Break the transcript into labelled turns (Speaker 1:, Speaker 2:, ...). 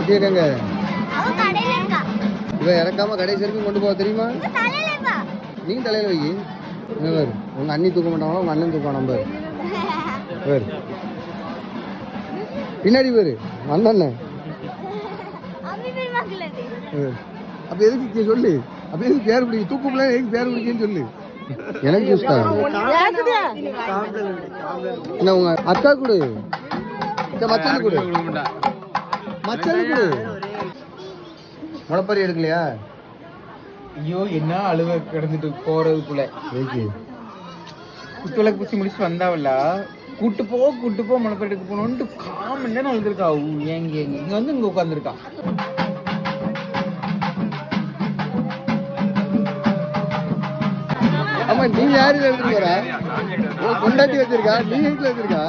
Speaker 1: குட்டியக்காங்க இவன் இறக்காம கடைசி வரைக்கும் கொண்டு போக தெரியுமா? நீ தலையில வை. வேறு உங்க அண்ணி தூக்க மாட்டாங்களா உங்க அண்ணன் தூக்கம் நம்ம வேறு பின்னாடி வேறு வந்தண்ண. அப்ப எதுக்கு சொல்லு? அப்ப எதுக்கு பேர் பிடிக்கும்? தூக்கு பிள்ளை எதுக்கு பேர் பிடிக்குன்னு சொல்லு. எனக்கு யூஸ்டா என்ன உங்க அக்கா கொடு, மச்சானு கொடு, மச்சானு கொடு. முளைப்பறி எடுக்கலையா?
Speaker 2: ஐயோ என்ன அழுவ கிடந்துட்டு போறதுக்குள்ள குத்துவிளக்கு பூசி முடிச்சுட்டு வந்தாவல்ல கூட்டு போ முளைப்பறி எடுக்க போனோன்ட்டு 1/4 மணி நேரம் அழுதுருக்கா. ஏங்க இங்க வந்து இங்க உட்காந்துருக்கா.
Speaker 1: ஆமா நீ யாரு எடுத்துட்டு போற? கொண்டாட்டி வச்சிருக்கா, நீ வீட்டுல வச்சிருக்கா.